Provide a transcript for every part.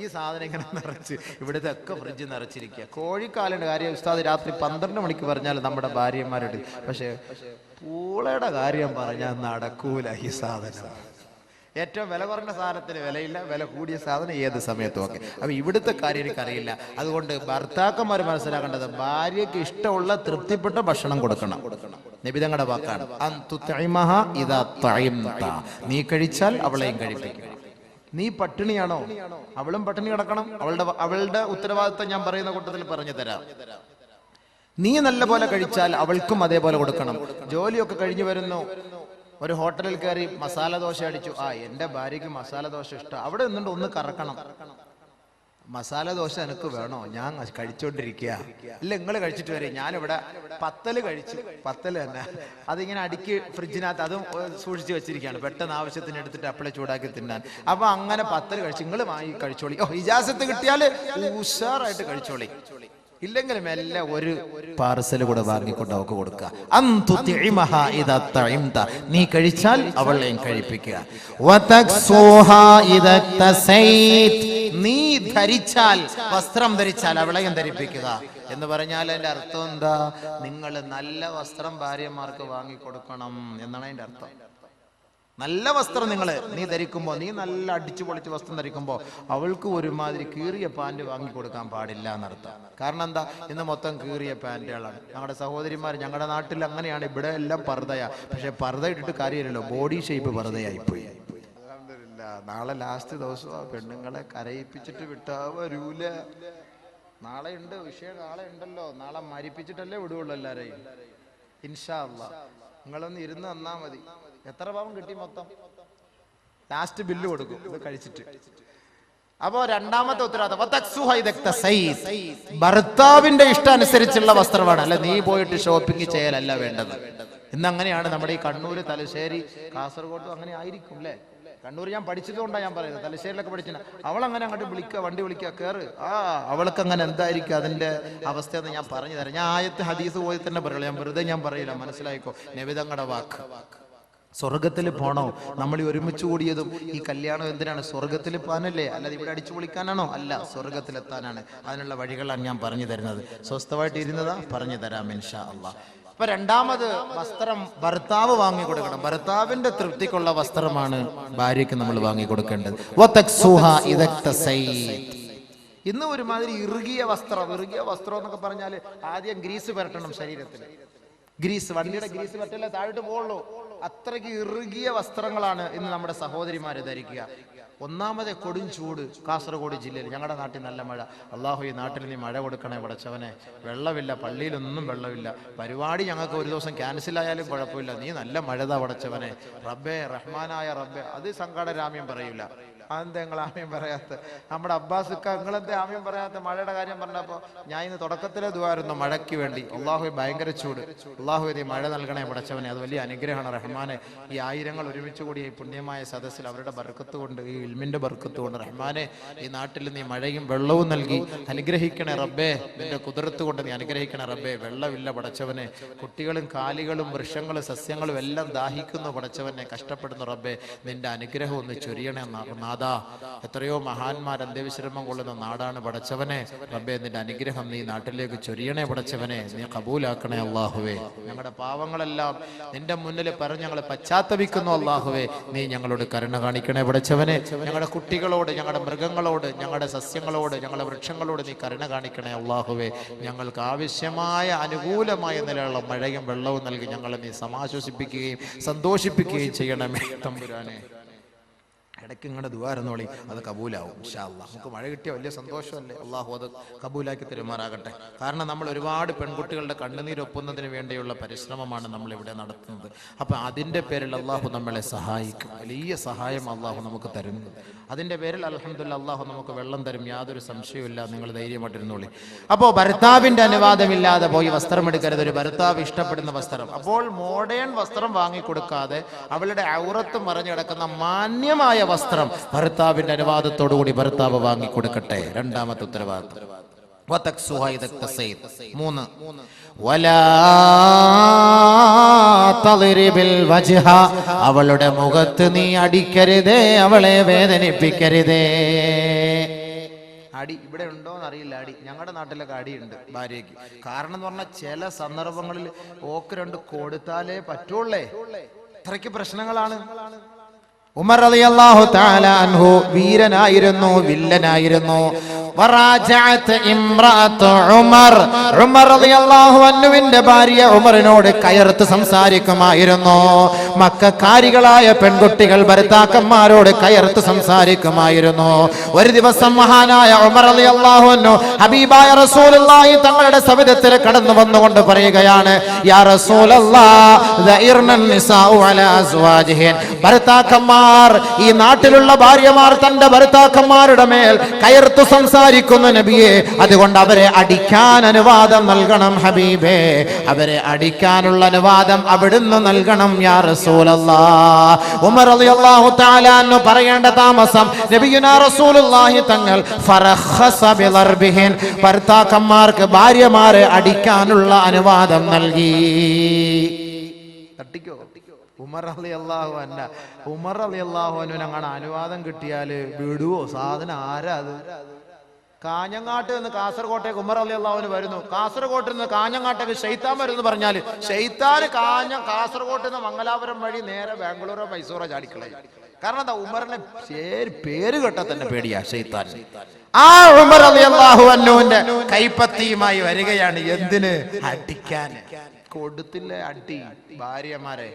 ഈ സാധനം ഇങ്ങനെ നിറച്ച് ഇവിടുത്തെ ഒക്കെ ഫ്രിഡ്ജ് നിറച്ചിരിക്കുക. കോഴിക്കാലിൻ്റെ കാര്യം ഉസ്താദ് രാത്രി 12 മണിക്ക് പറഞ്ഞാൽ നമ്മുടെ ഭാര്യമാരോട്, പക്ഷെ പൂളയുടെ കാര്യം പറഞ്ഞാൽ നടക്കൂല. ഈ സാധനം ഏറ്റവും വില കുറഞ്ഞ സാധനത്തിന് വിലയില്ല, വില കൂടിയ സാധനം ഏത് സമയത്തും ഒക്കെ. അപ്പൊ ഇവിടുത്തെ കാര്യം എനിക്കറിയില്ല. അതുകൊണ്ട് ഭർത്താക്കന്മാർ മനസ്സിലാക്കേണ്ടത്, ഭാര്യയ്ക്ക് ഇഷ്ടമുള്ള തൃപ്തിപ്പെട്ട ഭക്ഷണം കൊടുക്കണം. നബി തങ്ങളുടെ വാക്കാണ്, നീ കഴിച്ചാൽ അവളെയും കഴിപ്പിക്കണം. നീ പട്ടിണിയാണോ, അവളും പട്ടിണി കിടക്കണം. അവളുടെ ഉത്തരവാദിത്വം ഞാൻ പറയുന്ന കൂട്ടത്തിൽ പറഞ്ഞു തരാം. നീ നല്ല പോലെ കഴിച്ചാൽ അവൾക്കും അതേപോലെ കൊടുക്കണം. ജോലിയൊക്കെ കഴിഞ്ഞു വരുന്നു, ഒരു ഹോട്ടലിൽ കയറി മസാല ദോശ അടിച്ചു. എന്റെ ഭാര്യയ്ക്ക് മസാല ദോശ ഇഷ്ടം. അവിടെ നിന്നുകൊണ്ട് ഒന്ന് കറക്കണം. മസാല ദോശ എനിക്ക് വേണോ, ഞാൻ കഴിച്ചോണ്ടിരിക്കുക. ഇല്ല, നിങ്ങൾ കഴിച്ചിട്ട് വരെ. ഞാനിവിടെ പത്തല് കഴിച്ചു, പത്തല് തന്നെ. അതിങ്ങനെ അടുക്കി ഫ്രിഡ്ജിനകത്ത് അതും സൂക്ഷിച്ച് വെച്ചിരിക്കുകയാണ്, പെട്ടെന്ന് ആവശ്യത്തിന് എടുത്തിട്ട് അപ്പളെ ചൂടാക്കി തിന്നാൻ. അപ്പൊ അങ്ങനെ പത്തല് കഴിച്ചു. നിങ്ങൾ വാങ്ങി കഴിച്ചോളി. ഇജാസത്ത് കിട്ടിയാല് ഉഷാറായിട്ട് കഴിച്ചോളി. ഇല്ലെങ്കിലും എല്ലാം ഒരു പാർസൽ കൂടെ വാങ്ങിക്കൊണ്ട് അവൾക്ക് കൊടുക്കുക. നീ കഴിച്ചാൽ അവളെയും കഴിപ്പിക്കുക. നീ ധരിച്ചാൽ, വസ്ത്രം ധരിച്ചാൽ അവളെയും ധരിപ്പിക്കുക എന്ന് പറഞ്ഞാൽ അതിന്റെ അർത്ഥം എന്താ? നിങ്ങൾ നല്ല വസ്ത്രം ഭാര്യമാർക്ക് വാങ്ങിക്കൊടുക്കണം എന്നാണ് അതിന്റെ അർത്ഥം. നല്ല വസ്ത്രം നീ ധരിക്കുമ്പോൾ, നീ നല്ല അടിച്ചു പൊളിച്ച് വസ്ത്രം ധരിക്കുമ്പോൾ അവൾക്ക് ഒരുമാതിരി കീറിയ പാൻറ് വാങ്ങിക്കൊടുക്കാൻ പാടില്ല എന്നർത്ഥം. കാരണം എന്താ? ഇന്ന് മൊത്തം കീറിയ പാൻറ്റുകളാണ്. ഞങ്ങളുടെ സഹോദരിമാർ, ഞങ്ങളുടെ നാട്ടിൽ അങ്ങനെയാണ്. ഇവിടെ എല്ലാം പർദ്ദയാ. പക്ഷെ പർദ്ദ ഇട്ടിട്ട് കാര്യമില്ലല്ലോ, ബോഡി ഷേപ്പ് പർദ്ദയായിപ്പോയി. നാളെ ലാസ്റ്റ് ദിവസം പെണ്ണുങ്ങളെ കരയിപ്പിച്ചിട്ട് വിട്ടാ വരൂല. നാളെ ഉണ്ട് വിഷയം, നാളെ ഉണ്ടല്ലോ. നാളെ മരിപ്പിച്ചിട്ടല്ലേ വിടുള്ളൂ എല്ലാരെയും. ഇൻഷാ അല്ലാഹ് നിങ്ങളൊന്ന് ഇരുന്ന് തന്നാ മതി. എത്ര പാവം കിട്ടി മൊത്തം? ലാസ്റ്റ് ബില്ല് കൊടുക്കും ഇത് കഴിച്ചിട്ട്. അപ്പോ രണ്ടാമത്തെ ഉത്തരവാദിത്തം, ഭർത്താവിന്റെ ഇഷ്ടം അനുസരിച്ചുള്ള വസ്ത്രമാണ്. അല്ല നീ പോയിട്ട് ഷോപ്പിംഗ് ചെയ്യലല്ല വേണ്ടത്. ഇന്നങ്ങനെയാണ് നമ്മുടെ ഈ കണ്ണൂര്, തലശ്ശേരി, കാസർഗോഡ് അങ്ങനെ ആയിരിക്കും അല്ലേ? കണ്ണൂർ ഞാൻ പഠിച്ചതുകൊണ്ടാണ് ഞാൻ പറയുന്നത്. തലശ്ശേരിയിലൊക്കെ പഠിച്ചില്ല. അവളങ്ങനെ അങ്ങോട്ട് വിളിക്കുക, വണ്ടി വിളിക്കുക, കയറ്. അവൾക്ക് അങ്ങനെ എന്തായിരിക്കും അതിന്റെ അവസ്ഥ എന്ന് ഞാൻ പറഞ്ഞു തരാം. ഞാൻ ആയത്ത് ഹദീസ് പോയി തന്നെ പറയുള്ളൂ, ഞാൻ വെറുതെ ഞാൻ പറയില്ല. മനസ്സിലായിക്കോ, നബി തങ്ങളുടെ വാക്ക്. സ്വർഗത്തിൽ പോണോ? നമ്മൾ ഈ ഒരുമിച്ച് കൂടിയതും ഈ കല്യാണം എന്തിനാണ്? സ്വർഗത്തിൽ പോകാനല്ലേ, അല്ലാതെ ഇവിടെ അടിച്ചു പൊളിക്കാനാണോ? അല്ല, സ്വർഗത്തിലെത്താനാണ്. അതിനുള്ള വഴികളാണ് ഞാൻ പറഞ്ഞു തരുന്നത്. സ്വസ്ഥമായിട്ട് ഇരുന്നതാ പറഞ്ഞു തരാം ഇൻഷാ അല്ലാഹ്. അപ്പൊ രണ്ടാമത് വസ്ത്രം ഭർത്താവ് വാങ്ങിക്കൊടുക്കണം. ഭർത്താവിന്റെ തൃപ്തിക്കുള്ള വസ്ത്രമാണ് ഭാര്യയ്ക്ക് നമ്മൾ വാങ്ങിക്കൊടുക്കേണ്ടത്. ഇന്ന് ഒരുമാതിരി ഇറുകിയ വസ്ത്രം എന്നൊക്കെ പറഞ്ഞാല് ആദ്യം ഗ്രീസ് പുരട്ടണം ശരീരത്തിൽ. ഗ്രീസ്, വണ്ടിയുടെ ഗ്രീസ് പറ്റല്ലേ താഴോട്ട് പോകുള്ളൂ. അത്രയ്ക്ക് ഇറുകിയ വസ്ത്രങ്ങളാണ് ഇന്ന് നമ്മുടെ സഹോദരിമാര് ധരിക്കുക. ഒന്നാമത് കൊടും ചൂട്. കാസർഗോഡ് ജില്ലയിൽ, ഞങ്ങളുടെ നാട്ടിൽ നല്ല മഴ. അള്ളാഹു ഈ നാട്ടിൽ നീ മഴ കൊടുക്കണേ പടച്ചവനെ. വെള്ളമില്ല, പള്ളിയിലൊന്നും വെള്ളമില്ല. പരിപാടി ഞങ്ങൾക്ക് ഒരു ദിവസം ക്യാൻസൽ ആയാലും കുഴപ്പമില്ല. നീ നല്ല മഴതാ പടച്ചവനെ. റബ്ബേ, റഹ്മാനായ റബ്ബേ. അത് സങ്കടരാമ്യം പറയൂല. അതെന്താ നിങ്ങൾ ആമ്യം പറയാത്ത? നമ്മുടെ അബ്ബാസുക്ക, നിങ്ങളെന്താ ആമ്യം പറയാത്ത? മഴയുടെ കാര്യം പറഞ്ഞപ്പോ ഞാൻ ഇന്ന് തുടക്കത്തിലെ ദുആയിരുന്നു മഴയ്ക്ക് വേണ്ടി. അള്ളാഹു ഭയങ്കര ചൂട്, അള്ളാഹു ഈ മഴ നൽകണേ പടച്ചവനെ. അത് വലിയ അനുഗ്രഹമാണ് റഹ്മാനെ. ഈ ആയിരങ്ങൾ ഒരുമിച്ച് കൂടി ഈ പുണ്യമായ സദസ്സിൽ അവരുടെ ബർക്കത്ത് കൊണ്ട്, ഈ ഇൽമിന്റെ ബർക്കത്ത് കൊണ്ട് റഹ്മാനെ ഈ നാട്ടിൽ നീ മഴയും വെള്ളവും നൽകി അനുഗ്രഹിക്കണേ റബ്ബേ. നിന്റെ കുതിരത്ത് കൊണ്ട് നീ അനുഗ്രഹിക്കണേ റബ്ബേ. വെള്ളമില്ല പടച്ചവനെ. കുട്ടികളും കാലികളും വൃക്ഷങ്ങളും സസ്യങ്ങളും എല്ലാം ദാഹിക്കുന്നു പടച്ചവനെ, കഷ്ടപ്പെടുന്നു റബ്ബേ. നിന്റെ അനുഗ്രഹം ഒന്ന് ചൊരിയണേ നാദാ. എത്രയോ മഹാന്മാർ അന്ത്യവിശ്രമം കൊള്ളുന്ന നാടാണ് പടച്ചവനെ. റബ്ബേ, നിന്റെ അനുഗ്രഹം നീ നാട്ടിലേക്ക് ചൊരിയണേ പടച്ചവനെ. നീ കബൂലാക്കണേ അല്ലാഹുവേ. ഞങ്ങളുടെ പാവങ്ങളെല്ലാം നിന്റെ മുന്നിൽ പറഞ്ഞ് ഞങ്ങൾ പശ്ചാത്തപിക്കുന്നു അല്ലാഹുവേ. നീ ഞങ്ങളോട് കരുണ കാണിക്കണേ പടച്ചവനെ. ഞങ്ങളുടെ കുട്ടികളോട്, ഞങ്ങളുടെ മൃഗങ്ങളോട്, ഞങ്ങളുടെ സസ്യങ്ങളോട്, ഞങ്ങളുടെ വൃക്ഷങ്ങളോട് നീ കരുണ കാണിക്കണേ അല്ലാഹുവേ. ഞങ്ങൾക്ക് ആവശ്യമായ അനുകൂലമായ നിലയുള്ള മഴയും വെള്ളവും നൽകി ഞങ്ങളെ നീ സമാശ്വസിപ്പിക്കുകയും സന്തോഷിപ്പിക്കുകയും ചെയ്യണമേ തമ്പുരാനെ. ഇടയ്ക്ക് ഇങ്ങനെ ദുആയിരുന്നോളി, അത് കബൂലാവും ഇൻഷാ അല്ലാഹ്. നമുക്ക് മഴ കിട്ടിയ വലിയ സന്തോഷമല്ലേ? അള്ളാഹു അത് കബൂലാക്കി തരുമാറാകട്ടെ. കാരണം നമ്മൾ ഒരുപാട് പെൺകുട്ടികളുടെ കണ്ണുനീരൊപ്പുന്നതിന് വേണ്ടിയുള്ള പരിശ്രമമാണ് നമ്മൾ ഇവിടെ നടത്തുന്നത്. അപ്പൊ അതിന്റെ പേരിൽ അള്ളാഹു നമ്മളെ സഹായിക്കും. വലിയ സഹായം അള്ളാഹു നമുക്ക് തരുന്നു. അതിന്റെ പേരിൽ അൽഹംദുലില്ലാഹ് അള്ളാഹു നമുക്ക് വെള്ളം തരും, യാതൊരു സംശയവുമില്ല. നിങ്ങൾ ധൈര്യമായിട്ടിരുന്നോളി. അപ്പോൾ ഭർത്താവിന്റെ അനുവാദമില്ലാതെ പോയി വസ്ത്രം എടുക്കരുത്. ഒരു ഭർത്താവ് ഇഷ്ടപ്പെടുന്ന വസ്ത്രം. അപ്പോൾ മോഡേൺ വസ്ത്രം വാങ്ങിക്കൊടുക്കാതെ അവളുടെ ഔറത്ത് മറഞ്ഞു കിടക്കുന്ന മാന്യമായ വസ്ത്രം ഭർത്താവിന്റെ അനുവാദത്തോടുകൂടി ഭർത്താവ് വാങ്ങിക്കൊടുക്കട്ടെ. രണ്ടാമത്തെ ഉത്തരവാദിത്വം. അവളുടെ മുഖത്ത് നീ അടിക്കരുതേ, അവളെ വേദനിപ്പിക്കരുതേ. അടി ഇവിടെ ഉണ്ടോ എന്നറിയില്ല. അടി ഞങ്ങളുടെ നാട്ടിലൊക്കെ അടിയുണ്ട് ഭാര്യയ്ക്ക്. കാരണം എന്ന് പറഞ്ഞാൽ ചില സന്ദർഭങ്ങളിൽ ഓക്ക് രണ്ട് കൊടുത്താലേ പറ്റുള്ളേ. അത്രയ്ക്ക് പ്രശ്നങ്ങളാണ്. ഉമർ റളിയല്ലാഹു തആല അൻഹു വീരനായിരുന്നു, വില്ലനായിരുന്നു. ഉമർ റളിയല്ലാഹു അൻഹുവിന്റെ ഭാര്യ ഉമറിനോട് കയർത്ത് സംസാരിക്കുമായിരുന്നു. മക്കക്കാരികളായ പെൺകുട്ടികൾ ഭർത്താക്കന്മാരോട് കയർത്ത് സംസാരിക്കുമായിരുന്നു. ഒരു ദിവസം മഹാനായ ഉമർ റളിയല്ലാഹു അൻഹു ഹബീബായ റസൂലുള്ളാഹി തങ്ങളുടെ സവിധത്തിൽ കടന്നു വന്നുകൊണ്ട് പറയുകയാണ്, യാ റസൂലല്ലാഹ് ദഇർനൻ നിസാഉ അലാ അസ്വാജിഹിൻ. ഭർത്താക്കന്മാർ, ഈ നാട്ടിലുള്ള ഭാര്യമാർ തന്റെ ഭർത്താക്കന്മാരുടെ മേൽ കയർത്തു സംസാരിക്കുന്നു നബിയെ. അതുകൊണ്ട് അവരെ അടിക്കാൻ അനുവാദം നൽകണം ഹബീബേ. അവരെ അടിക്കാനുള്ള അനുവാദം അവിടുന്ന് നൽകണം യാ റസൂലല്ലാഹ്. ഉമർ റളിയല്ലാഹു തആല അൻഹു പറയേണ്ട താമസം നബിയുനാ റസൂലുള്ളാഹി തങ്ങൾ ഫറഖസ ബിളർബിഹിൻ, ഭർത്താക്കന്മാർക്ക് ഭാര്യമാരെ അടിക്കാനുള്ള അനുവാദം നൽകി. തട്ടിക്കോ ഉമർ റളിയല്ലാഹു അൻഹു. ഉമർ റളിയല്ലാഹു അൻഹുവിന് അങ്ങനെ അനുവാദം കിട്ടിയാല് വിടുവോ? സാധനം ആരാ അത്? കാഞ്ഞങ്ങാട്ട് നിന്ന് കാസർകോട്ടേക്ക് ഉമർ റളിയല്ലാഹു അൻഹു വരുന്നു. കാസർകോട്ടിൽ നിന്ന് കാഞ്ഞങ്ങാട്ടേക്ക് ശൈത്താൻ വരുന്നു പറഞ്ഞാല് ശൈത്താന് കാസർകോട്ടിൽ നിന്ന് മംഗലാപുരം വഴി നേരെ ബാംഗ്ലൂരോ മൈസൂറോ ചാടിക്കളയും. കാരണം എന്താ? ഉമറിന്റെ പേര് കേട്ടാ തന്നെ പേടിയാ ശൈത്താൻ. ആ ഉമർ റളിയല്ലാഹു അൻഹുവിന്റെ കൈപ്പത്തിയുമായി വരികയാണ്. എന്തിന്? അടിക്കാൻ. കൊടുത്തില്ല അടി ഭാര്യമാരെ.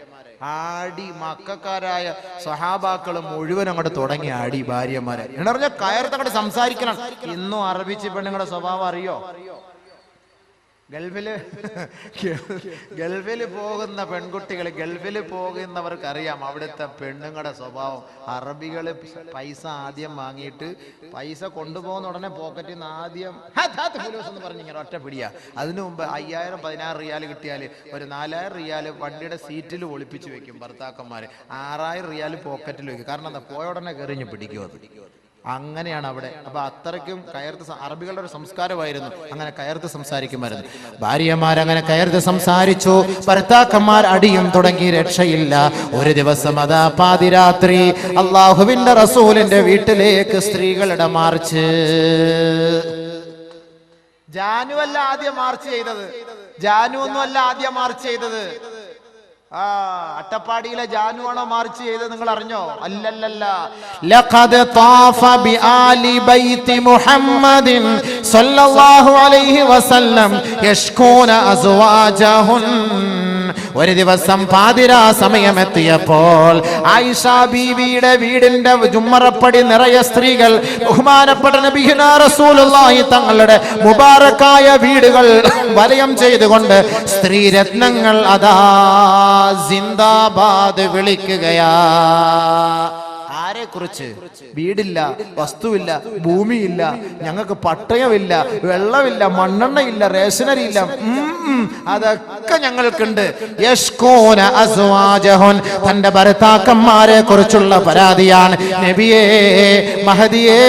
ആടി മക്കാരായ സഹാബാക്കൾ മുഴുവൻ അങ്ങോട്ട് തുടങ്ങി ആടി ഭാര്യമാരെ. എന്ന് പറഞ്ഞാൽ കയർത്തങ്ങോട്ട് സംസാരിക്കണം. ഇന്നും അറബിച്ച് പെണ്ണുങ്ങളുടെ സ്വഭാവം അറിയോ? ഗൾഫിൽ പോകുന്ന പെൺകുട്ടികൾ, ഗൾഫിൽ പോകുന്നവർക്ക് അറിയാം അവിടുത്തെ പെണ്ണുങ്ങളുടെ സ്വഭാവം. അറബികള് പൈസ ആദ്യം വാങ്ങിയിട്ട് പൈസ കൊണ്ടുപോകുന്ന ഉടനെ പോക്കറ്റിൽ നിന്ന് ആദ്യം എന്ന് പറഞ്ഞിങ്ങനെ ഒറ്റ പിടിയാ. അതിനു മുമ്പ് 5000 16 റിയാൽ കിട്ടിയാൽ ഒരു 4000 റിയാൽ വണ്ടിയുടെ സീറ്റിൽ ഒളിപ്പിച്ചു വെക്കും ഭർത്താക്കന്മാര്. 6000 റിയാൽ പോക്കറ്റിൽ വെക്കും. കാരണം എന്താ? പോയ ഉടനെ കയറിഞ്ഞ് പിടിക്കും അത്. അങ്ങനെയാണ് അവിടെ. അപ്പൊ അത്രയ്ക്കും കയർത്ത് അറബികളുടെ ഒരു സംസ്കാരമായിരുന്നു. അങ്ങനെ കയർത്ത് സംസാരിക്കുമായിരുന്നു. ഭാര്യമാരങ്ങനെ കയർത്ത് സംസാരിച്ചു. ഭർത്താക്കന്മാർ അടിയും തുടങ്ങി. രക്ഷയില്ല. ഒരു ദിവസം അതാ പാതിരാത്രി അള്ളാഹുവിന്റെ റസൂലിന്റെ വീട്ടിലേക്ക് സ്ത്രീകളുടെ മാർച്ച്. ജാനു അല്ല ആദ്യം മാർച്ച് ചെയ്തത്. ജാനു ഒന്നുമല്ല ആദ്യം മാർച്ച് ചെയ്തത്. അട്ടപ്പാടിയിലെ ജാനുവാണോ മാർച്ച് ചെയ്തത്? നിങ്ങൾ അറിഞ്ഞോ? അല്ലല്ലല്ല. ലഖദ് താഫ ബിആലി ബൈതി മുഹമ്മദിൻ സല്ലല്ലാഹു അലൈഹി വസല്ലം യഷ്കൂന അസ്വാജഹുൻ. ഒരു ദിവസം പാതിരാ സമയമെത്തിയപ്പോൾ ആയിഷ ബീവിയുടെ വീടിന്റെ ജുമ്മറപ്പടി നിറയെ സ്ത്രീകൾ ബഹുമാനപ്പെട്ട നബിയുനാ റസൂലുള്ളാഹി തങ്ങളുടെ മുബാറക്കായ വീടുകൾ വലയം ചെയ്തുകൊണ്ട് സ്ത്രീരത്നങ്ങൾ അതാ സിന്ദാബാദ് വിളിക്കുകയാ. ആരെ കുറിച്ച്? വീടില്ല, വസ്തുവില്ല, ഭൂമിയില്ല, ഞങ്ങൾക്ക് പട്ടയമില്ല, വെള്ളമില്ല, മണ്ണെണ്ണയില്ല, റേഷനറി ഇല്ല, അതൊക്കെ ഞങ്ങൾക്കുണ്ട്. യഷ്കൂന അസ്വാജഹുൻ. തന്റെ ഭർത്താക്കന്മാരെ കുറിച്ചുള്ള പരാതിയാണ്. നബിയേ, മഹദിയേ,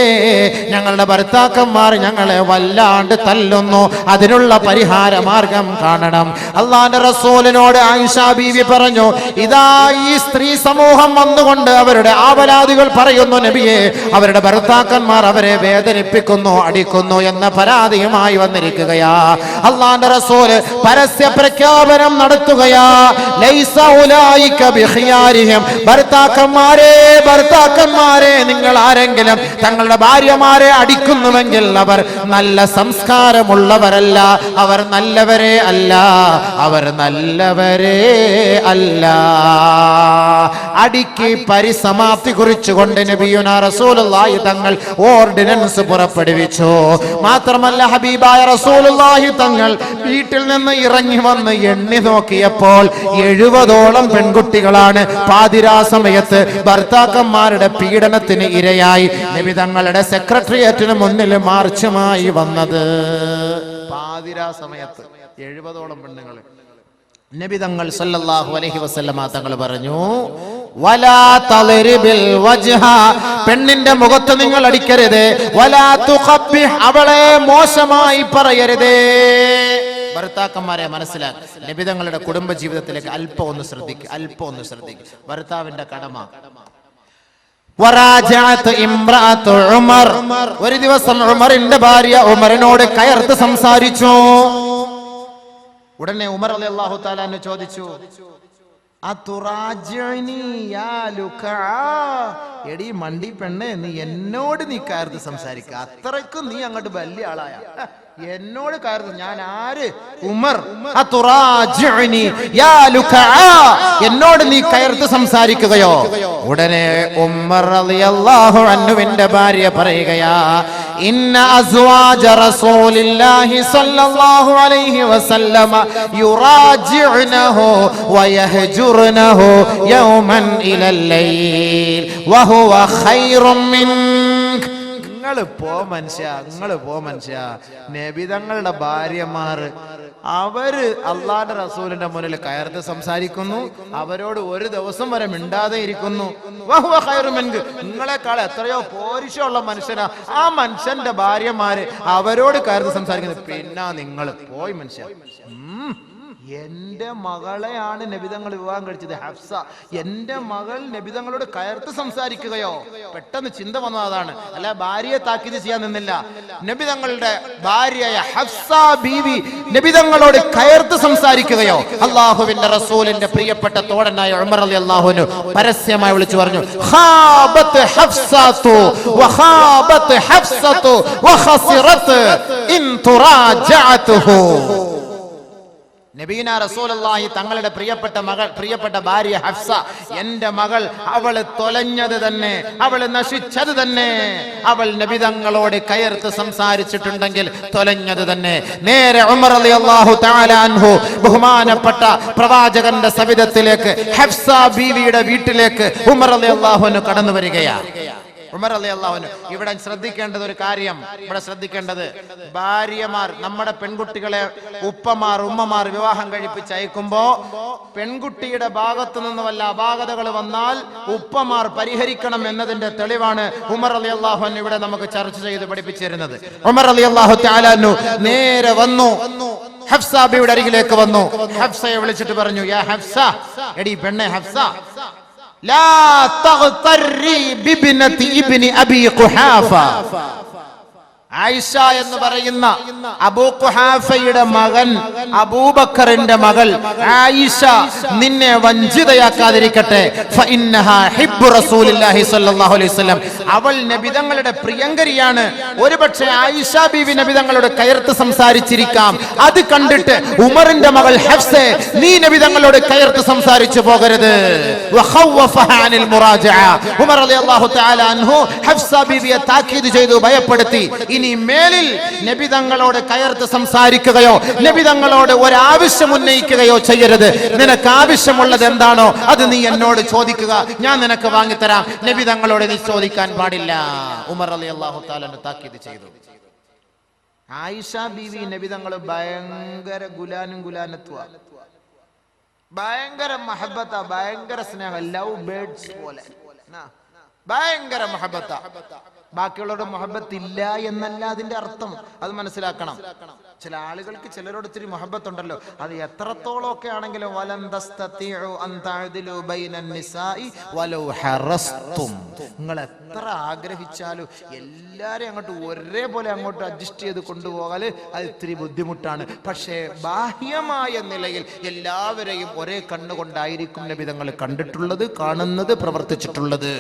ഞങ്ങളുടെ ഭർത്താക്കന്മാർ ഞങ്ങളെ വല്ലാണ്ട് തല്ലുന്നു, അതിനുള്ള പരിഹാര മാർഗം കാണണം. അള്ളാന്റെ റസൂലിനോട് ആയിഷ ബീവി പറഞ്ഞു, ഇതാ ഈ സ്ത്രീ സമൂഹം വന്നുകൊണ്ട് അവരുടെ ആവലാതികൾ പറയുന്നു നബിയെ, അവരുടെ ഭർത്താക്കന്മാർ അവരെ വേദനിപ്പിക്കുന്നു, അടിക്കുന്നു എന്ന പരാതിയുമായി വന്നിരിക്കുകയാ. അള്ളാന്റെ റസൂല് പരസ്യ പ്രഖ്യാപനം നടത്തുകയാ. ലൈസ ഉലൈക ബിഖിയാരിഹിം. ഭർത്താക്കന്മാരെ നിങ്ങൾ ആരെങ്കിലും തങ്ങളുടെ ഭാര്യമാരെ അടിക്കുന്നുവെങ്കിൽ അവർ നല്ല സംസ്കാരമുള്ളവരല്ല, അവർ നല്ലവരെ അല്ല, അവർ നല്ലവരെ അല്ല. അടിക്ക് പരിസമാപ്തി കുറിച്ചുകൊണ്ട് നബിയുനാ റസൂലുള്ളാഹി തങ്ങൾ ഓർഡിനൻസ് പുറപ്പെടുവിച്ചു. മാത്രമല്ല ഹബീബായ റസൂലുള്ളാഹി തങ്ങൾ വീട്ടിൽ നിന്ന് ഇറങ്ങി വന്ന് എണ്ണി നോക്കിയപ്പോൾ 70ഓളം പെൺകുട്ടികളാണ് പാതിരാ സമയത്ത് ഭർത്താക്കന്മാരുടെ പീഡനത്തിന് ഇരയായി നബി തങ്ങളുടെ സെക്രട്ടേറിയറ്റിന് മുന്നിൽ മാർച്ചുമായി വന്നത്. പാതിരാ സമയത്ത് 70ഓളം പെണ്ണുങ്ങൾ. നബി തങ്ങൾ സല്ലല്ലാഹു അലൈഹി വസല്ലമ തങ്ങൾ പറഞ്ഞു, വലാ തളരിബിൽ വജ്ഹ. പെണ്ണിന്റെ മുഖത്ത് നിങ്ങൾ അടിക്കരുത്. വലാ തുഖബ്ബിഹ്. അവളെ മോശമായി പറയരുതേ. ഭർത്താക്കന്മാരെ മനസ്സിലാക്കി നബി തങ്ങളുടെ കുടുംബ ജീവിതത്തിലേക്ക് അല്പം ഒന്ന് ശ്രദ്ധിക്കുക. ഭർത്താവിന്റെ കടമ. വറാജഅത് ഇംറഅതു ഉമർ, ഒരു ദിവസം ഉമറിന്റെ ഭാര്യ ഉമറിനോട് കയർത്ത് സംസാരിച്ചു. ഉടനെ ഉമർ റളിയല്ലാഹു തആല അൻഹു ചോദിച്ചു, അതുറാജിനി യാ ലുകാ, എടി മണ്ടി പെണ്ണെ, നീ എന്നോട് നീ കയർത്ത് സംസാരിക്കുക, അത്രയ്ക്കും നീ അങ്ങോട്ട് വലിയ ആളായ, എന്നോട് കയർത്ത്, ഞാൻ ആര്? ഉമർ. അതുറാജിനി യാ ലുകാ, എന്നോട് നീ കയർത്ത് സംസാരിക്കുകയോ? ഉടനെ ഉമർ റളിയല്ലാഹു അൻഹുവിന്റെ ഭാര്യ പറയുകയാ, ഇന്ന അസ്വാജ റസൂലില്ലാഹി സ്വല്ലല്ലാഹു അലൈഹി വസല്ലമ യുറാജിഉനഹു വയഹ്ജുർനഹു യൗമൻ ഇലൽ ലൈൽ വഹുവ ഖൈറും മിൻക. നിങ്ങൾ പോ മനുഷ്യ, നബി തങ്ങളുടെ ഭാര്യമാർ അവര് അള്ളാന്റെ റസൂലിന്റെ മുന്നിൽ കയർത്ത് സംസാരിക്കുന്നു, അവരോട് ഒരു ദിവസം വരെ മിണ്ടാതെ ഇരിക്കുന്നു. വഹുവ ഖൈറും മിൻക, നിങ്ങളെക്കാൾ എത്രയോ പോരിശമുള്ള മനുഷ്യനാ ആ മനുഷ്യന്റെ ഭാര്യമാര്, അവരോട് കയർത്ത് സംസാരിക്കുന്നത്. പിന്നെ നിങ്ങൾ പോയി മനുഷ്യ. എന്റെ മകളെയാണ് നബിതങ്ങൾ വിവാഹം കഴിച്ചത്, ഹഫ്സ. എന്റെ മകൾ നബിതങ്ങളോട് കയർത്ത് സംസാരിക്കുകയോ? പെട്ടെന്ന് ചിന്ത വന്നത് അതാണ്, അല്ല ഭാര്യയെ താക്കീത് ചെയ്യാൻ നിന്നില്ല. നബിതങ്ങളുടെ ഭാര്യയായ ഹഫ്സ ബീവി നബിതങ്ങളോട് കയർത്ത് സംസാരിക്കുകയോ? അള്ളാഹുവിന്റെ റസൂലിന്റെ പ്രിയപ്പെട്ട തോഴനായ ഉമർ റളിയല്ലാഹു അൻഹു പരസ്യമായി വിളിച്ചു പറഞ്ഞു, ഖാബത്ത് ഹഫ്സതു വഖാബത്ത് ഹഫ്സതു വഖസിറത് ഇൻ തുറാജഅതുഹു. നബീന റസൂലുള്ളാഹി തങ്ങളുടെ പ്രിയപ്പെട്ട ഭാര്യ ഹഫ്സ, എന്റെ മകൾ, അവള് തൊലഞ്ഞത് തന്നെ, അവള് നശിച്ചത് തന്നെ. അവൾ നബി തങ്ങളോട് കയർത്ത് സംസാരിച്ചിട്ടുണ്ടെങ്കിൽ തൊലഞ്ഞത് തന്നെ. നേരെ ഉമർ റളിയല്ലാഹു തആല അൻഹു ബഹുമാനപ്പെട്ട പ്രവാചകന്റെ സവിധത്തിലേക്ക്, ഹഫ്സ ബീവിയുടെ വീട്ടിലേക്ക് ഉമർ റളിയല്ലാഹു അൻഹു കടന്നു വരികയാണ്. ഉമർ റളിയല്ലാഹു അൻഹു ഇവിടെ ശ്രദ്ധിക്കേണ്ടത് ഒരു കാര്യം, ഭാര്യമാർ, നമ്മുടെ പെൺകുട്ടികളെ ഉപ്പമാർ ഉമ്മമാർ വിവാഹം കഴിപ്പിച്ചയക്കുമ്പോ പെൺകുട്ടിയുടെ ഭാഗത്തു നിന്ന് വല്ല അപാകതകൾ വന്നാൽ ഉപ്പമാർ പരിഹരിക്കണം എന്നതിന്റെ തെളിവാണ് ഉമർ റളിയല്ലാഹു അൻഹു ഇവിടെ നമുക്ക് ചർച്ച ചെയ്ത് പഠിപ്പിച്ചിരുന്നത്. ഉമർ റളിയല്ലാഹു തആല അൻഹു നേരെ വന്നു, ഹഫ്സ ബിയുടെ അരികിലേക്ക് വന്നു. ഹഫ്സയെ വിളിച്ചിട്ട് പറഞ്ഞു, യാ ഹഫ്സ, എടി പെണ്ണെ ഹഫ്സ, لا تغتري بابنة ابن أبي قحافة. ആയിഷ എന്ന് പറയുന്ന അബൂ ഖുഹാഫയുടെ മകൻ അബൂബക്കറിന്റെ മകൾ ആയിഷ നിന്നെ വഞ്ചിതയാക്കാതിരിക്കട്ടെ. ഫഇന്നഹാ ഹിബ്ബു റസൂലില്ലാഹി സ്വല്ലല്ലാഹു അലൈഹി വസല്ലം, അവൾ നബിതങ്ങളുടെ പ്രിയങ്കരിയാണ്. ഒരുപക്ഷെ ആയിഷ ബീവി നബിതങ്ങളോട് കയർത്ത് സംസാരിച്ചിരിക്കാം. അത് കണ്ടിട്ട് ഉമറിന്റെ മകൾ ഹഫ്സ, നീ നബിതങ്ങളോട് കയർത്ത് സംസാരിച്ചു പോകരുത്. വഖവഫഹാ അനിൽ മുറാജഅ. ഉമർ റളിയല്ലാഹു തആല അൻഹു ഹഫ്സ ബീവിയെ താക്കീത് ചെയ്തു, ഭയപ്പെടുത്തി. ഇനി മേലിൽ നബി തങ്ങളോട് കയർത്ത് സംസാരിക്കുകയോ നബി തങ്ങളോട് ഒരാവശ്യം ഉന്നയിക്കുകയോ ചെയ്യരുത്. നിനക്ക് ആവശ്യമുള്ളത് എന്താണോ അത് നീ എന്നോട് ചോദിക്കുക, ഞാൻ നിനക്ക് വാങ്ങിത്തരാം. നബി തങ്ങളോട് നീ ചോദിക്കാൻ പാടില്ല. ഉമർ റളിയല്ലാഹു തആല താക്കീത് ചെയ്തു. ആയിഷ ബീവി നബി തങ്ങൾ ഭയങ്കര ഗുലാനത്വ, ഭയങ്കര മഹബത്ത, ഭയങ്കര സ്നേഹം, ലവ് ബേർഡ്സ് പോലെ ഭയങ്കര മഹബത്ത. ബാക്കിയുള്ളവരുടെ മുഹബത്ത് ഇല്ല എന്നല്ല അതിന്റെ അർത്ഥം, അത് മനസ്സിലാക്കണം. ചില ആളുകൾക്ക് ചിലരോട് ഇത്തിരി മുഹബത്ത് ഉണ്ടല്ലോ, അത് എത്രത്തോളം ഒക്കെ ആണെങ്കിലും നിങ്ങൾ എത്ര ആഗ്രഹിച്ചാലും എല്ലാരെയും അങ്ങോട്ട് ഒരേപോലെ അങ്ങോട്ട് അഡ്ജസ്റ്റ് ചെയ്ത് കൊണ്ടുപോകാല് അത് ഇത്തിരി ബുദ്ധിമുട്ടാണ്. പക്ഷേ ബാഹ്യമായ നിലയിൽ എല്ലാവരെയും ഒരേ കണ്ണുകൊണ്ടായിരിക്കും നബി തങ്ങൾ കണ്ടിട്ടുള്ളത്, കാണുന്നത്, പ്രവർത്തിച്ചിട്ടുള്ളത്.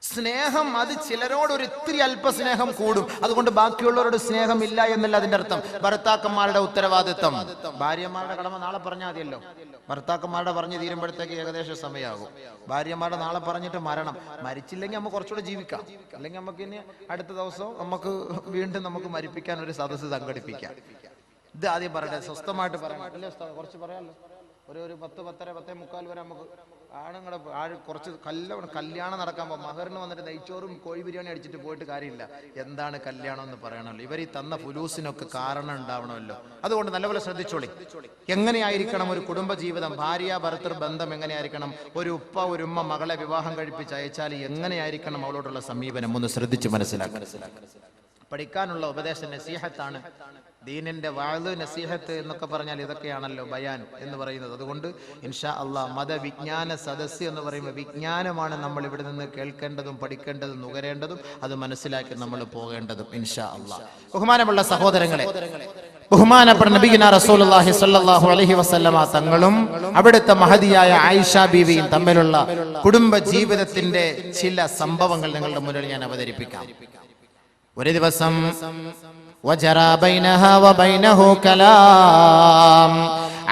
സ്നേഹം അത് ചിലരോട് ഒരു ഇത്തിരി അല്പസ്നേഹം കൂടും, അതുകൊണ്ട് ബാക്കിയുള്ളവരോട് സ്നേഹം ഇല്ല എന്നല്ല അതിന്റെ അർത്ഥം. ഭർത്താക്കന്മാരുടെ ഉത്തരവാദിത്തം, ഭാര്യമാരുടെ കടമ നാളെ പറഞ്ഞാൽ മതിയല്ലോ. ഭർത്താക്കന്മാരുടെ പറഞ്ഞ് തീരുമ്പോഴത്തേക്ക് ഏകദേശം സമയമാകും. ഭാര്യമാരുടെ നാളെ പറഞ്ഞിട്ട് മരിച്ചില്ലെങ്കിൽ നമുക്ക് കുറച്ചുകൂടെ ജീവിക്കാം, അല്ലെങ്കിൽ നമുക്ക് ഇനി അടുത്ത ദിവസം നമുക്ക് വീണ്ടും നമുക്ക് മരിപ്പിക്കാൻ ഒരു സദസ്സ് സംഘടിപ്പിക്കാം. ഇത് ആദ്യം പറയട്ടെ, സ്വസ്ഥമായിട്ട് പറയണം അല്ലേ ഉസ്താദ്? കുറച്ച് പറയാമല്ലോ, ഒരു 10, 10:30, 10:45 വരെ നമുക്ക് ആണുങ്ങളുടെ കുറച്ച് കല്യാണം നടക്കാൻ പോകും. മഹറിന് വന്നിട്ട് നെയ്ച്ചോറും കോഴി ബിരിയാണി അടിച്ചിട്ട് പോയിട്ട് കാര്യമില്ല. എന്താണ് കല്യാണം എന്ന് പറയണമല്ലോ. ഇവർ ഈ തന്ന ഫുലൂസിനൊക്കെ കാരണം ഉണ്ടാവണമല്ലോ. അതുകൊണ്ട് നല്ലപോലെ ശ്രദ്ധിച്ചോളി. എങ്ങനെയായിരിക്കണം ഒരു കുടുംബ ജീവിതം, ഭാര്യ ഭർത്തൃ ബന്ധം എങ്ങനെയായിരിക്കണം? ഒരു ഉപ്പ ഒരു ഉമ്മ മകളെ വിവാഹം കഴിപ്പിച്ച് അയച്ചാൽ എങ്ങനെയായിരിക്കണം അവളോടുള്ള സമീപനം? ഒന്ന് ശ്രദ്ധിച്ച് മനസ്സിലാക്കുക. പഠിക്കാനുള്ള ഉപദേശം നസീഹത്താണ്. ദീനിന്റെ വാഴ് നസീഹത്ത് എന്നൊക്കെ പറഞ്ഞാൽ ഇതൊക്കെയാണല്ലോ ബയാൻ എന്ന് പറയുന്നത്. അതുകൊണ്ട് ഇൻഷാ അള്ളാഹ് മതവിജ്ഞാന സദസ്സ് എന്ന് പറയുമ്പോൾ വിജ്ഞാനമാണ് നമ്മൾ ഇവിടെ നിന്ന് കേൾക്കേണ്ടതും പഠിക്കേണ്ടതും നുകരേണ്ടതും അത് മനസ്സിലാക്കി നമ്മൾ പോകേണ്ടതും ഇൻഷാ അള്ളാഹ്. ബഹുമാനമുള്ള സഹോദരങ്ങളെ, ബഹുമാനപ്പെട്ട നബിയുനാ റസൂലുള്ളാഹി സ്വല്ലല്ലാഹു അലൈഹി വസല്ലമ തങ്ങളും അവിടുത്തെ മഹദിയായ ആയിഷ ബീവിയും തമ്മിലുള്ള കുടുംബ ജീവിതത്തിന്റെ ചില സംഭവങ്ങൾ നിങ്ങളുടെ മുന്നിൽ ഞാൻ അവതരിപ്പിക്കാം. ഒരു ദിവസം വജറാ ബൈനഹാ വബൈനഹു കലാം,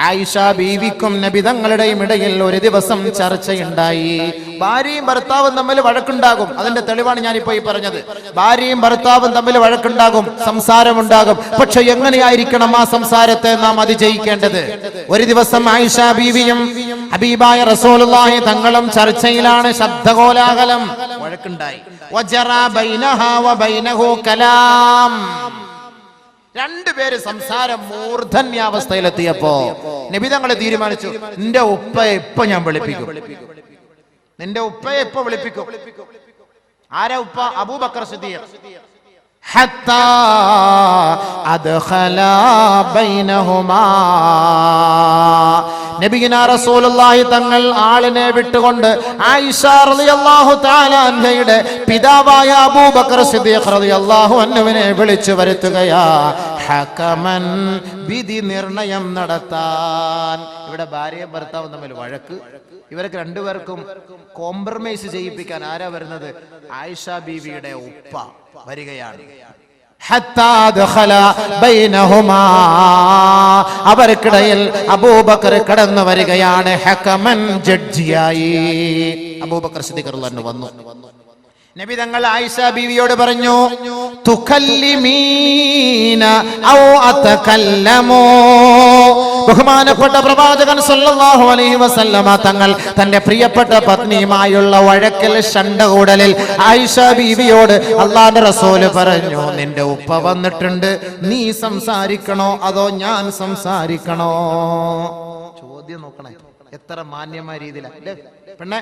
ആയിഷ ബീവിക്കും നബി തങ്ങളുടെയും ഇടയിൽ ഒരു ദിവസം ചർച്ചയുണ്ടായി. ഭാര്യയും ഭർത്താവും തമ്മിൽ വഴക്കുണ്ടാകും. അതിന്റെ തെളിവാണ് ഞാനിപ്പോ ഈ പറഞ്ഞത്. ഭാര്യയും ഭർത്താവും തമ്മിൽ വഴക്കുണ്ടാകും, സംസാരമുണ്ടാകും. പക്ഷെ എങ്ങനെയായിരിക്കണം ആ സംസാരത്തെ നാം അതിജയിക്കേണ്ടത്? ഒരു ദിവസം ആയിഷ ബീവിയും ഹബീബായ റസൂലുള്ളാഹി തങ്ങളും ചർച്ചയിലാണ്. ശബ്ദകോലാഹലം, വഴക്കുണ്ടായി. വജറാ ബൈനഹാ വബൈനഹു കലാം, രണ്ടുപേര് സംസാരം മൂർധന്യാവസ്ഥയിലെത്തിയപ്പോ നബി തങ്ങൾ തീരുമാനിച്ചു, നിന്റെ ഉപ്പയെ ഇപ്പൊ ഞാൻ വിളിപ്പിക്കും, നിന്റെ ഉപ്പയെ ഇപ്പൊ വിളിപ്പിക്കും. ആരാ ഉപ്പ? അബൂബക്കർ സിദ്ദീഖ്. ഹത്താ അദ്ഖലാ ബൈനഹുമാ, നബിയുനാ റസൂലുള്ളാഹി തങ്ങൾ ആളിനെ വിട്ടുകൊണ്ട് ആയിഷ റളിയല്ലാഹു തആല അൻഹയുടെ പിതാവായ അബൂബക്കർ സിദ്ദീഖ് റളിയല്ലാഹു അൻഹുവിനെ വിളിച്ചു വരുത്തുകയാ. ഹകമൻ, വിധി നിർണയം നടത്താൻ. ഇവിടെ ഭാര്യയും ഭർത്താവും തമ്മിൽ വഴക്ക്. ഇവർക്ക് രണ്ടുപേർക്കും കോംപ്രമൈസ് ചെയ്യിപ്പിക്കാൻ ആരാ വരുന്നത്? ആയിഷ ബീവിയുടെ ഉപ്പ വരികയാണ്. അവർക്കിടയിൽ അബൂബക്കർ കടന്നു വരികയാണ്. ഹകമൻ, ജഡ്ജിയായി അബൂബക്കർ സിദ്ദീഖ് റളിയല്ലാഹു അൻഹു വന്നു. നബി തങ്ങൾ ആയിഷ ബീവിയോട് പറഞ്ഞു, തുകല്ലിമീന ഔ അതകല്ലമു. ബഹുമാനപ്പെട്ട പ്രവാചകൻ സല്ലല്ലാഹു അലൈഹി വസല്ലമ തങ്ങൾ തന്റെ പ്രിയപ്പെട്ട പത്നിയുമായുള്ള വഴക്കിൽ, ശണ്ടകൂടലിൽ ആയിഷ ബീവിയോട് അല്ലാഹുവിന്റെ റസൂല് പറഞ്ഞു, നിന്റെ ഉപ്പ വന്നിട്ടുണ്ട്, നീ സംസാരിക്കണോ അതോ ഞാൻ സംസാരിക്കണോ? ചോദ്യം നോക്കണേ, എത്ര മാന്യമായ രീതിയിലാണ്. പെണ്ണെ,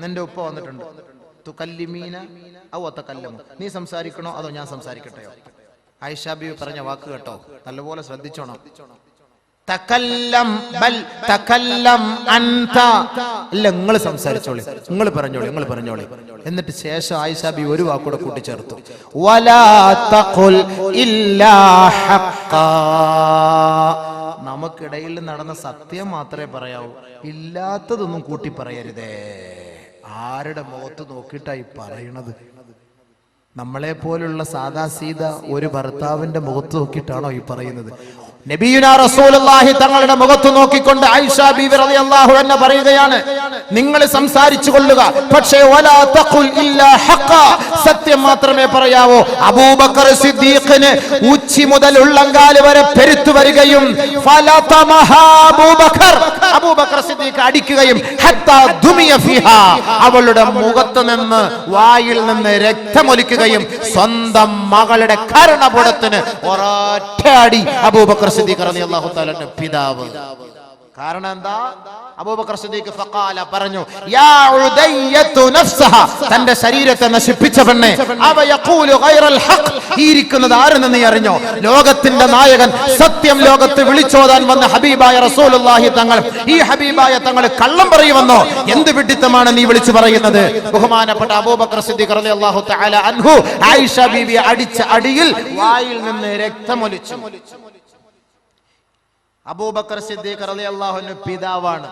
നിന്റെ ഉപ്പ വന്നിട്ടുണ്ട്, തുകല്ലിമീന ഔ അതകല്ലമു, നീ സംസാരിക്കണോ അതോ ഞാൻ സംസാരിക്കട്ടെയോ? ആയിഷ ബീവി പറഞ്ഞ വാക്ക് കേട്ടോ, നല്ലപോലെ ശ്രദ്ധിച്ചോണം. തകല്ലം ബൽ തകല്ലം അൻത, ഇല്ല നിങ്ങൾ സംസാരിച്ചോളി, നിങ്ങൾ പറഞ്ഞോളി. എന്നിട്ട് ശേഷം ആയിഷ ബീവി ഒരു വാക്കൂടെ കൂട്ടിച്ചേർത്തു, വലാ തഖുൽ ഇല്ലാ ഹഖ്ഖാ, നമുക്കിടയിൽ നടന്ന സത്യം മാത്രമേ പറയാവൂ, ഇല്ലാത്തതൊന്നും കൂട്ടി പറയരുതേ. ആരുടെ മുഖത്ത് നോക്കിയിട്ടായി പറയണത്? നമ്മളെ പോലുള്ള സാദാ സീത ഒരു ഭർത്താവിന്റെ മുഖത്ത് നോക്കിയിട്ടാണോ ഈ പറയുന്നത്? നബിയുനാ റസൂലുള്ളാഹി തങ്ങളുടെ മുഖത്ത് നോക്കിക്കൊണ്ട് ആയിഷ ബീവി റളിയല്ലാഹു അൻഹ പറയുകയാണ്, നിങ്ങൾ സംസാരിച്ചു കൊള്ളുക, പക്ഷേ വലാ തഖുൽ ഇല്ലാ ഹഖ്ഖാ, സത്യം മാത്രമേ പറയാവൂ. അബൂബക്കർ സിദ്ദീഖിന് ഉച്ചി മുതൽ ഉള്ളങ്കാല് വരെ പെരുത്തു വരികയും അബൂബക്കർ സിദ്ദീഖ് അടിക്കുകയും ഹത്താ ദുമിയ ഫിഹാ, അവളുടെ മുഖത്ത് നിന്ന് വായിൽ നിന്ന് രക്തമൊലിക്കുകയും സ്വന്തം മകളുടെ കർണപുടത്തിന് ഒരൊറ്റ അടി അബൂബക്കർ സിദ്ദീഖ് റളിയല്ലാഹു തആല പിതാവ്. കാരണം എന്താ? അബൂബക്കർ സിദ്ദീഖ് ഫഖാല പറഞ്ഞു, യാ ഉദയ്യതു നഫ്സഹ, തന്റെ ശരീരത്തെ നശിപ്പിച്ച പെണ്ണെ, അവ യഖൂലു ഗൈറൽ ഹഖ്, ഇരിക്കുന്നത് ആരെന്ന് നീ അറിഞ്ഞോ? ലോകത്തിന്റെ നായകൻ, സത്യം ലോകത്ത് വിളിച്ചോതാൻ വന്ന ഹബീബായ റസൂലുള്ളാഹി തങ്ങൾ, ഈ ഹബീബായ തങ്ങൾ കള്ളം പറയുമെന്നോ? എന്ത് വിഡ്ഢിത്തമാണ് നീ വിളിച്ചു പറയുന്നത്? ബഹുമാനപ്പെട്ട അബൂബക്കർ സിദ്ദീഖ് റളിയല്ലാഹു തആല അൻഹു ആയിഷ ബീവി അടിച്ച അടിയിൽ വായിൽ നിന്ന് രക്തമൊലിച്ചു. അബൂബക്കർ സിദ്ദീഖ് റളിയല്ലാഹു അൻഹു പിതാവാണ്.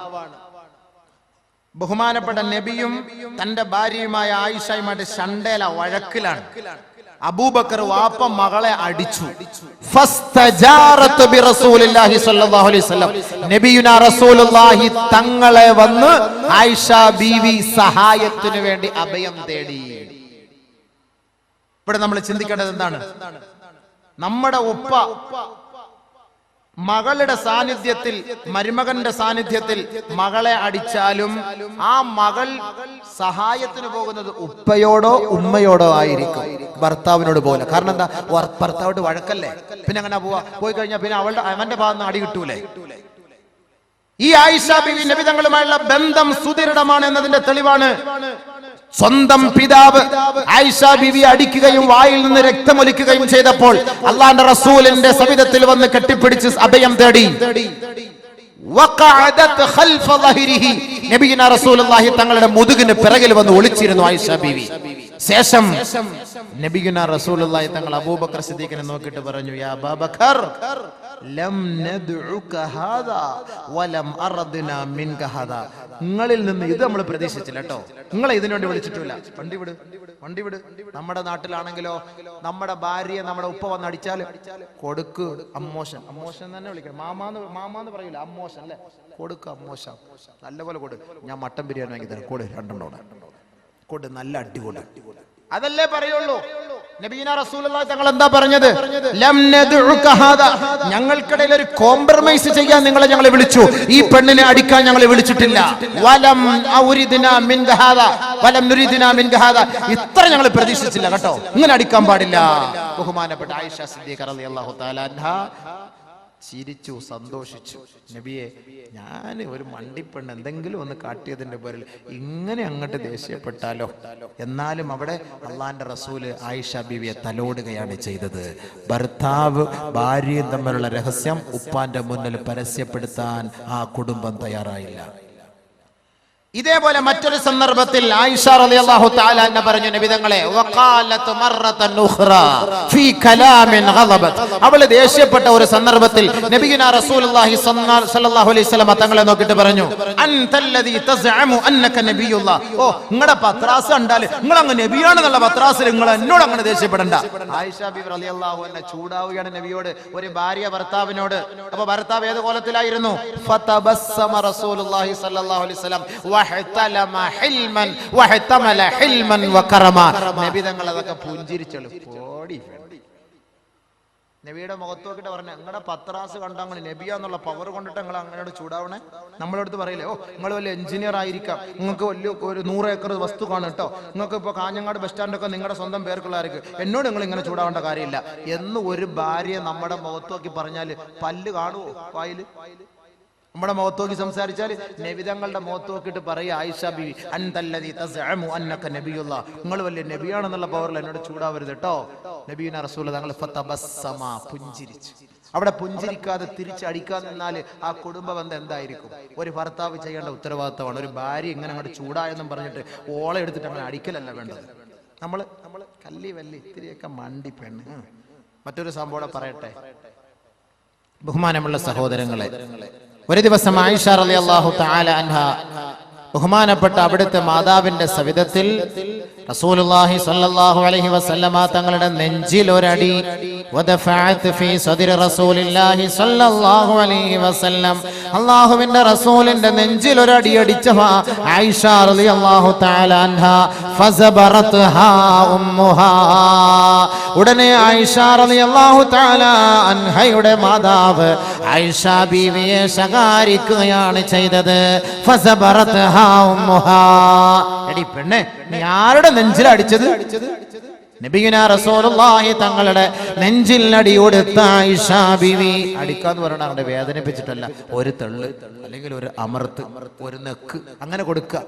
ബഹുമാനപ്പെട്ട നബിയും തന്റെ ഭാര്യയുമായ ആയിഷയുമായിട്ട് ശണ്ടേല വഴക്കിലാണ്. അബൂബക്കർ വാപ്പ മകളെ അടിച്ചു. ഫസ്തജാറത് ബിറസൂലില്ലാഹി സ്വല്ലല്ലാഹു അലൈഹി വസല്ലം, നബിയുനാ റസൂലുള്ളാഹി തങ്ങളെ വന്ന് ആയിഷ ബീവി സഹായത്തിനു വേണ്ടി അഭയം തേടി. ഇവിടെ നമ്മൾ ചിന്തിക്കേണ്ടത് എന്താണ്? നമ്മുടെ ഉപ്പ മകളുടെ സാന്നിധ്യത്തിൽ, മരുമകന്റെ സാന്നിധ്യത്തിൽ മകളെ അടിച്ചാലും ആ മകൾ സഹായത്തിന് പോകുന്നത് ഉപ്പയോടോ ഉമ്മയോടോ ആയിരിക്കും, ഭർത്താവിനോട് പോലെ. കാരണം എന്താ? ഭർത്താവോട് വഴക്കല്ലേ, പിന്നെ അങ്ങനെ പോയി കഴിഞ്ഞാൽ പിന്നെ അവന്റെ ഭാഗത്ത് നിന്ന് അടി കിട്ടൂലേ? ഈ ആയിഷ ബീവി നബി തങ്ങളുമായുള്ള ബന്ധം സുദൃഢമാണ് എന്നതിന്റെ തെളിവാണ് സ്വന്തം പിതാവ് ആയിഷ ബീവി അടിക്കുകയും വായിൽ നിന്ന് രക്തമൊലിക്കുകയും ചെയ്തപ്പോൾ അള്ളാന്റെ റസൂലിന്റെ സവിധത്തിൽ വന്ന് കെട്ടിപ്പിടിച്ച് അഭയം തേടി. നബിയുനാ റസൂലുള്ളാഹി തങ്ങളുടെ മുതുകിന് പിറകിൽ വന്ന് ഒളിച്ചിരുന്നു ആയിഷ ബീവി. ശേഷം നബിയുനാ റസൂലുള്ളാഹി തങ്ങൾ അബൂബക്കർ സിദ്ദീഖിനെ നോക്കിയിട്ട് പറഞ്ഞു, യാ അബൂബക്കർ ലം നദ്ഉക ഹാദാ വലം അർദ്നാ മിൻക ഹാദാ. നിങ്ങളിൽ നിന്ന് ഇത് നമ്മൾ പ്രതീക്ഷിച്ചില്ല കേട്ടോ, നിങ്ങളെ ഇതിനു വേണ്ടി വിളിച്ചിട്ടില്ല. വണ്ടി വിട്. നമ്മുടെ നാട്ടിലാണെങ്കിലോ നമ്മുടെ ഭാര്യയെ നമ്മുടെ ഉപ്പ വന്ന് അടിച്ചാൽ കൊടുക്ക് അമ്മോഷൻ തന്നെ വിളിക്കണം. മാമാന്ന് പറയൂല, അമ്മോഷൻ അല്ലെ, കൊടുക്ക് അമ്മോശ, നല്ലപോലെ കൊടു. ഞാൻ മട്ടൻ ബിരിയാണി വാങ്ങി തരാം, കൊടു, രണ്ടെണ്ണോടെ കൊടു, നല്ല അടികൊടു. അതല്ലേ പറയുള്ളൂ. നബിയുനാ റസൂലുള്ളാഹി തങ്ങൾ എന്താ പറഞ്ഞത്? ലം നദ്ഉക ഹാദാ, ഞങ്ങൾക്കിടയിൽ ഒരു കോംപ്രമൈസ് ചെയ്യാൻ ഞങ്ങളെ വിളിച്ചു, ഈ പെണ്ണിനെ അടിക്കാൻ ഞങ്ങളെ വിളിച്ചിട്ടില്ല. വലം ഔരിദ്നാ മിൻക ഹാദാ വലം നുരിദ്നാ മിൻക ഹാദാ, ഇത്ര ഞങ്ങൾ പ്രതീക്ഷിച്ചില്ല കേട്ടോ, ഇങ്ങനെ അടിക്കാൻ പാടില്ല. ബഹുമാനപ്പെട്ട ആയിഷ സിദ്ദീഖ റളിയല്ലാഹു തആല അൻഹ ചിരിച്ചു, സന്തോഷിച്ചു. നബിയെ, ഞാൻ ഒരു മണ്ടിപ്പെണ്ണ് എന്തെങ്കിലും ഒന്ന് കാട്ടിയതിന്റെ പേരിൽ ഇങ്ങനെ അങ്ങോട്ട് ദേഷ്യപ്പെട്ടാലോ? എന്നാലും അവിടെ അള്ളാന്റെ റസൂല് ആയിഷ ബീവിയെ തലോടുകയാണ് ചെയ്തത്. ഭർത്താവ് ഭാര്യയും തമ്മിലുള്ള രഹസ്യം ഉപ്പാന്റെ മുന്നിൽ പരസ്യപ്പെടുത്താൻ ആ കുടുംബം തയ്യാറായില്ല. ഇതേപോലെ മറ്റൊരു സന്ദർഭത്തിൽ ആയിഷ റളിയല്ലാഹു തആല അൻഹ പറഞ്ഞു, നബിതങ്ങളെ, വഖാലത് മറതൻ ഉഖ്റാ ഫീ കലാമിൻ ഗളബത്, അവൾ ദേഷ്യപ്പെട്ട ഒരു സന്ദർഭത്തിൽ നബിയുനാ റസൂലുള്ളാഹി സ്വല്ലല്ലാഹു അലൈഹി വസല്ലം തങ്ങളെ നോക്കിയിട്ട് പറഞ്ഞു, അൻതല്ലദീ തസ്അമു അന്നക നബിയുല്ലാഹ്, ഓ നിങ്ങളുടെ പത്രാസ് കണ്ടാൽ നിങ്ങൾ അങ്ങ് നബിയാണെന്നുള്ള പത്രാസിൽ നിങ്ങൾ എന്നോട് അങ്ങനെ ദേഷ്യപ്പെടണ്ട. ആയിഷ ബിബി റളിയല്ലാഹു അൻഹ ചൂടാവുകയാണ് നബിയോട്, ഒരു ഭാര്യ ഭർത്താവിനോട്. അപ്പൊ ഭർത്താവ് ഏത് കോലത്തിലായിരുന്നു? ഫതബസ്സമ റസൂലുള്ളാഹി സ്വല്ലല്ലാഹു അലൈഹി വസല്ലം നബി തങ്ങൾ അതൊക്കെ പുഞ്ചിരിച്ചോളൂ. നബിയുടെ മുഖത്ത് നോക്കിട്ട് പറഞ്ഞ, നിങ്ങളുടെ പത്രാസ് കണ്ട അങ്ങനെ നബിയാന്നുള്ള പവർ കൊണ്ടിട്ട് നിങ്ങൾ അങ്ങനെയോട് ചൂടാവണേ. നമ്മളടുത്ത് പറയില്ലേ, ഓ നിങ്ങൾ വലിയ എഞ്ചിനീയർ ആയിരിക്കാം, നിങ്ങൾക്ക് വലിയ ഒരു 100 ഏക്കർ വസ്തു കാണും കേട്ടോ, നിങ്ങൾക്ക് ഇപ്പോൾ കാഞ്ഞങ്ങാട് ബസ് സ്റ്റാൻഡൊക്കെ നിങ്ങളുടെ സ്വന്തം പേർക്കുള്ളവർക്ക്, എന്നോട് നിങ്ങൾ ഇങ്ങനെ ചൂടാവേണ്ട കാര്യമില്ല എന്ന് ഒരു ഭാര്യ നമ്മുടെ മുഖത്ത് നോക്കി പറഞ്ഞാൽ പല്ല് കാണുവോ വായില്? നമ്മുടെ മുഖത്ത് നോക്കി സംസാരിച്ചാൽ നബിതങ്ങളുടെ മുഖത്ത് നോക്കിയിട്ട് പറയുക, ആയിഷ ബീവി അൻതല്ലദീ തസ്അമു അന്നക നബിയുല്ലാഹ്, നിങ്ങൾ വലിയ നബിയാണെന്നുള്ള പവറിൽ എന്നോട് ചൂടാവരുത് കേട്ടോ. നബിയുനാ റസൂൽ തങ്ങൾ ഫതബസ്സമ, പുഞ്ചിരിച്ചു. അവിടെ പുഞ്ചിരിക്കാതെ തിരിച്ചടിക്കാതെ നിന്നാൽ ആ കുടുംബ ബന്ധം എന്തായിരിക്കും? ഒരു ഭർത്താവ് ചെയ്യേണ്ട ഉത്തരവാദിത്തമാണ്. ഒരു ഭാര്യ ഇങ്ങനെ അങ്ങോട്ട് ചൂടായെന്നും പറഞ്ഞിട്ട് ഓളെ എടുത്തിട്ട് അങ്ങനെ അടിക്കലല്ല വേണ്ടത്. നമ്മൾ കല്ലി വല്ലി ഇത്തിരിയൊക്കെ മണ്ടി പെണ്ണ്. മറ്റൊരു സംഭവം പറയട്ടെ, ബഹുമാനമുള്ള സഹോദരങ്ങളെ, ഒരു ദിവസം ആയിഷ റളിയല്ലാഹു തആല അൻഹ ബഹുമാനപ്പെട്ട അവിടുത്തെ മാതാവിന്റെ സവിധത്തിൽ റസൂലുള്ളാഹി സ്വല്ലല്ലാഹു അലൈഹി വസല്ലമ തങ്ങളുടെ നെഞ്ചിൽ ഒരടി, വദഫഅത് ഫീ സദ്രി റസൂലില്ലാഹി സ്വല്ലല്ലാഹു അലൈഹി വസല്ലം, അല്ലാഹുവിന്റെ റസൂലിന്റെ നെഞ്ചിൽ ഒരടി അടിച്ചവാ ആയിഷ റളിയല്ലാഹു തആല അൻഹ ഫസബറത്ഹാ ഉമ്മുഹാ. ഉടനെ ആയിഷ റളിയല്ലാഹു തആല അൻഹയുടെ മാതാവ് ആയിഷ ബീവിയെ ശകാരിക്കുകയാണ് ചെയ്തത്. ഫസബറത്ഹാ ഉമ്മുഹാ, എടി പെണ്ണെ, നീ ആരുടെ നെഞ്ചിലടിച്ചത്? നബിയുനാ റസൂലുള്ളാഹി തങ്ങളുടെ നെഞ്ചിൽ അടി കൊടുത്ത ആയിഷ ബീവി. അടിക്കാന്ന് പറയണ അവിടെ വേദനിപ്പിച്ചിട്ടല്ല, ഒരു തെള്ള് അല്ലെങ്കിൽ ഒരു അമർത്ത്, ഒരു നെക്ക് അങ്ങനെ കൊടുക്കുക.